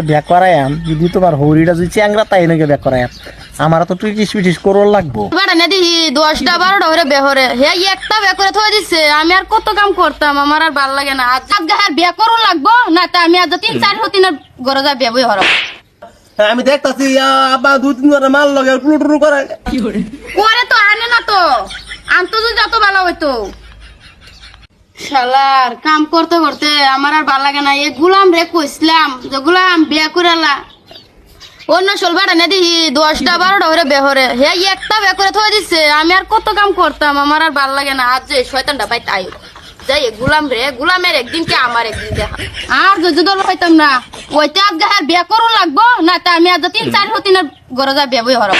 বিয়া করায়াম যদি তোমার হরিটা যদি চ্যাংরা তাই নাকি বিয়া করায়াম আমার তো তুই কিসমিটিস করোর লাগবো না দিহি 10টা 12টা হরে বেহরে হে একটা বে করে থই দিছে আমি আর কত কাম করতাম আমার আর ভাল লাগে না আজ আর বিয়া করো লাগবো না তা আমি আজ 3-4 হতিনের ঘরে যা বিয়া বই হর আমি দেখতাছি আব্বা 2-3 বার মাল লগে টুলু করে করে তো আনে না তো আনতো যদি যত ভালো হইতো শালার কাম করতে করতে আমার আর ভাল লাগে না এই গুলাম রে কইছিলাম যে গুলাম বিয়া করালা অন্য চলবাটা না দিহি 10টা 12টা হরে বেহরে হে একটা বে করে থই দিছে আমি আর কত কাম করতাম আমার আর ভাল লাগে না আজ যে শয়তানটা ভাই তাই যাই গুলাম রে গুলামের একদিন কে আমার একদিন দেখা আর যদি দল পাইতাম না ওইটা আজ আর বিয়া করো লাগবো না তা আমি আজ 3-4 হতিনের ঘরে যা বিয়া বই হর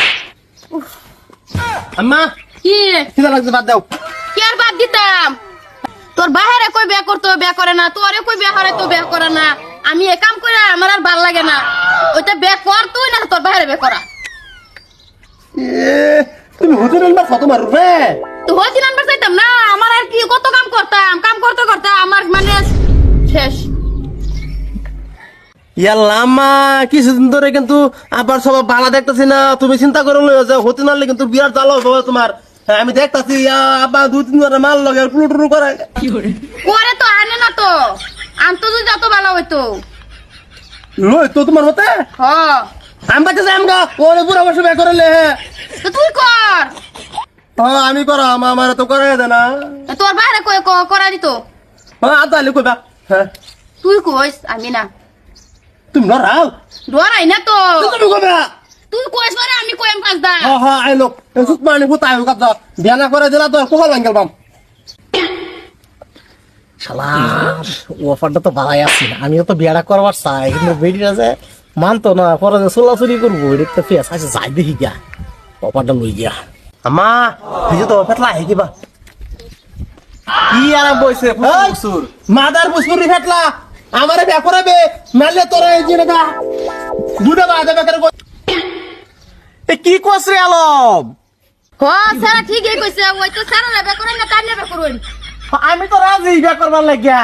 আম্মা কি কিলা লাগছে বাদ দাও কি আর বাদ দিতাম তোর বাহিরে কই বিয়া করতো বিয়া করে না তোরে কই বিয়া হরে তো বিয়া করে না আমি এ কাম করে আমার আর ভাল লাগে না ওইটা বিয়া কর তুই না তোর বাহিরে বিয়া করা তুমি হুজুর আলমার ফটো মারু রে তো হইছি নাম্বার চাইতাম না আমার আর কি কত কাম করতাম কাম করতে করতে আমার মানে শেষ ইয়াল্লা আম্মা কিছুদিন ধরে কিন্তু আবার সব ভালো দেখতেছি না তুমি চিন্তা করে লইও যে হতে নালে কিন্তু বিয়ার জ্বালা হবে তোমার আমি দেখতাছি আব্বা 2-3 বার মাল লগে টুলু করে করে তো আনে না তো আনতো যদি যত ভালো হইতো লই তো তোমার হতে হ আমি বাচ্চা আমগা ওরে পুরো বসে বে করলে তো তুই কর হ্যাঁ আমি করা আমার তো করে দে না তোর বাহিরে কই করা দিত হ্যাঁ আদালে কইবা হ্যাঁ তুই কইস আমি না তুমি লড়াও ডরাই না তো তুমি কইবা তুই কইস মানে আমি কইম পাঁচ দা হ্যাঁ হ্যাঁ আই লোক সুত মানে হুতা আই কাজ বিয়ানা করে দিলা তো কোহল আঙ্গেল বাম শালার অফারটা তো ভালাই আসছিল আমিও তো বিয়াটা করবার চাই কিন্তু বেডিটা যে মানতো না পরে যে চলাচলি করবো এটা তো ফেস আছে যাই দেখি গিয়া অফারটা লই গিয়া আমা এই যে তো ফেটলা হে কিবা কি আর বইছে ফুসুর মাদার ফুসুরি ফেটলা আমারে বিয়া করাবে নালে তোরা এই যে না দুটা বাদে বেকার কি কস রে আলম হ সারা ঠিকই কইছে ওই তো সারা বে করে না কান্না বে করুন আমি তো রাজি বিয়া করবার লাগিয়া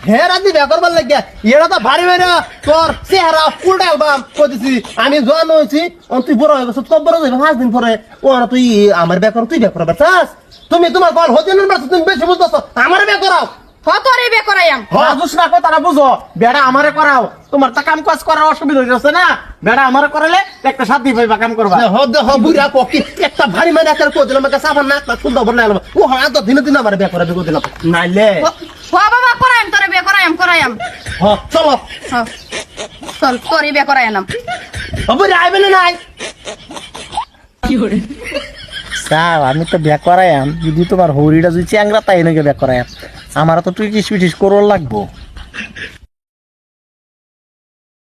হে রাজি বিয়া করবার লাগিয়া এরা তো ভারী ভারী তোর চেহারা উল্টা অ্যালবাম কইছি আমি জোয়ান হইছি তুই বড় হয়ে গেছ তো বড় হইবে 5 দিন পরে ও তুই আমার বিয়া কর তুই বিয়া করবার চাস তুমি তোমার কল হতে না তুমি বেশি বুঝতাছ আমার বিয়া করাও হ তোরে বে করাইয়াম বুঝ না কো তারা বুঝো বেড়া আমারে করাও তোমার তা কাম কাজ করার অসুবিধা হইছে না বেড়া আমারে করালে একটা সাথী পাইবা কাম করবা হ বুড়া পকি একটা ভারী মানে আকার কই দিলাম আমাকে সাবান না সুন্দর বলে আলবা ও হ্যাঁ তো দিনে দিনে আমার বিয়া করাবে কই দিলাম নাইলে হ বাবা করাইম তোরে বে করাইম হ চলো হ চল তোরে বে করাইয়াম বুড়া আইবে না নাই স্যার আমি তো বিয়া করায়াম যদি তোমার হরিটা যদি চ্যাংরা তাই নাকি বিয়া করায়াম আমার তো তুই কিসমিটিস করোর লাগবো